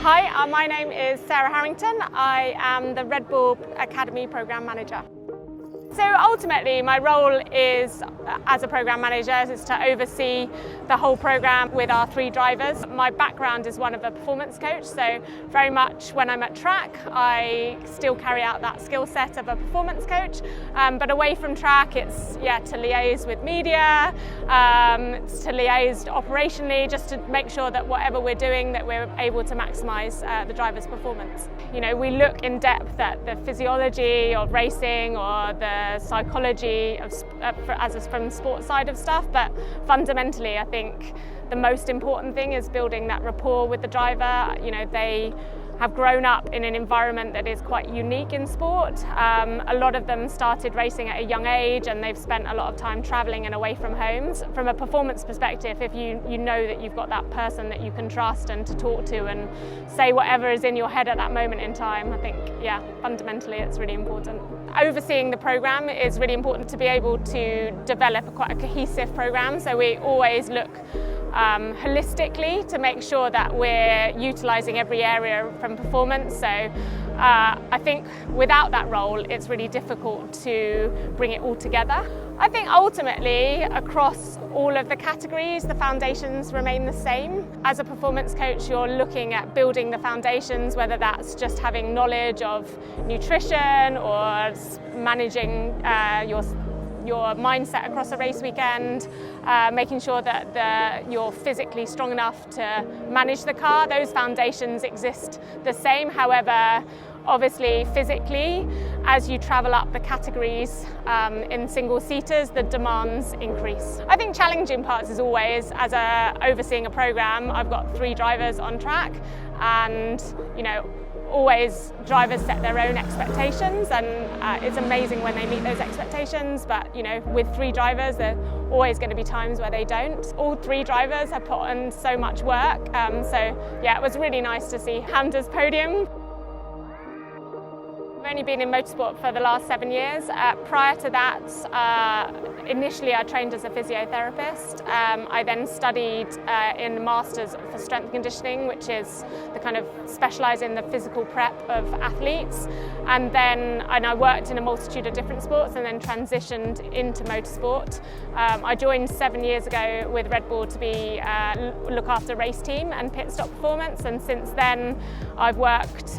Hi, my name is Sarah Harrington. I am the Red Bull Academy Programme Manager. So ultimately my role is, as a programme manager, is to oversee the whole programme with our 3 drivers. My background is one of a performance coach, so very much when I'm at track I still carry out that skill set of a performance coach, but away from track it's to liaise with media, to liaise operationally, just to make sure that whatever we're doing that we're able to maximise the driver's performance. You know, we look in depth at the physiology of racing or the psychology of, from the sports side of stuff, but fundamentally I think the most important thing is building that rapport with the driver. You know, they have grown up in an environment that is quite unique in sport. A lot of them started racing at a young age and they've spent a lot of time travelling and away from homes. From a performance perspective, if you know that you've got that person that you can trust and to talk to and say whatever is in your head at that moment in time, I think, fundamentally it's really important. Overseeing the programme is really important to be able to develop quite a cohesive programme, so we always look holistically to make sure that we're utilising every area from performance. So I think without that role it's really difficult to bring it all together. I think ultimately across all of the categories the foundations remain the same. As a performance coach you're looking at building the foundations, whether that's just having knowledge of nutrition or managing your mindset across a race weekend, making sure that you're physically strong enough to manage the car. Those foundations exist the same. However, obviously physically, as you travel up the categories in single seaters, the demands increase. I think challenging parts is always, as overseeing a programme, I've got 3 drivers on track, and you know, always drivers set their own expectations, and it's amazing when they meet those expectations, but you know, with 3 drivers there are always going to be times where they don't. All 3 drivers have put in so much work, so it was really nice to see Hamda's podium. I've only been in motorsport for the last 7 years. Prior to that, initially I trained as a physiotherapist. I then studied in Masters for Strength Conditioning, which is the kind of specialise in the physical prep of athletes. And I worked in a multitude of different sports and then transitioned into motorsport. I joined 7 years ago with Red Bull to be look after race team and pit stop performance, and since then I've worked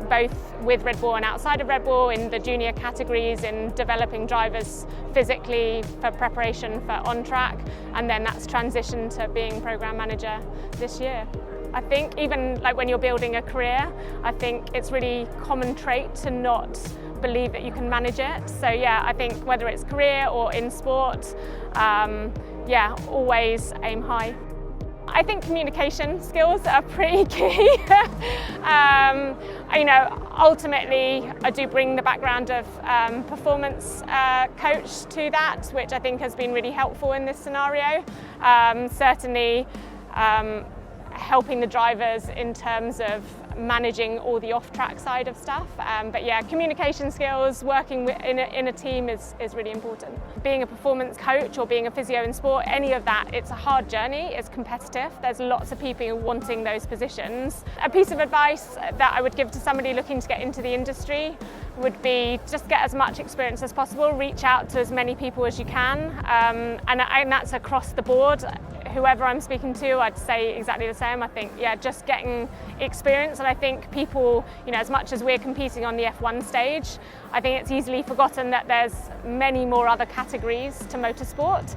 both with Red Bull and outside of Red Bull in the junior categories in developing drivers physically for preparation for on track, and then that's transitioned to being programme manager this year. I think even like when you're building a career, I think it's really common trait to not believe that you can manage it. So I think whether it's career or in sport, always aim high. I think communication skills are pretty key. You know, ultimately I do bring the background of performance coach to that, which I think has been really helpful in this scenario. Certainly helping the drivers in terms of managing all the off-track side of stuff. But communication skills, working in a team is really important. Being a performance coach or being a physio in sport, any of that, it's a hard journey, it's competitive. There's lots of people wanting those positions. A piece of advice that I would give to somebody looking to get into the industry would be just get as much experience as possible, reach out to as many people as you can, and that's across the board. Whoever I'm speaking to, I'd say exactly the same. I think, just getting experience, and I think people, you know, as much as we're competing on the F1 stage, I think it's easily forgotten that there's many more other categories to motorsport.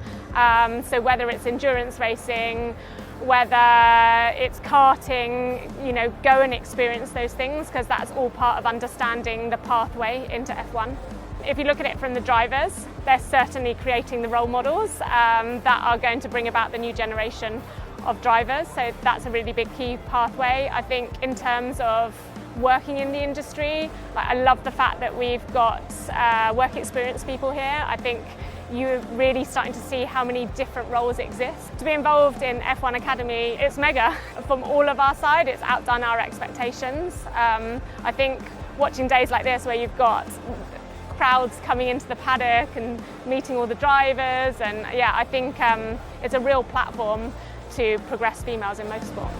So whether it's endurance racing, whether it's karting, you know, go and experience those things, because that's all part of understanding the pathway into F1. If you look at it from the drivers, they're certainly creating the role models that are going to bring about the new generation of drivers, so that's a really big key pathway. I think in terms of working in the industry, I love the fact that we've got work experience people here. I think you're really starting to see how many different roles exist. To be involved in F1 Academy, it's mega. From all of our side, it's outdone our expectations. I think watching days like this where you've got crowds coming into the paddock and meeting all the drivers, and I think it's a real platform to progress females in motorsport.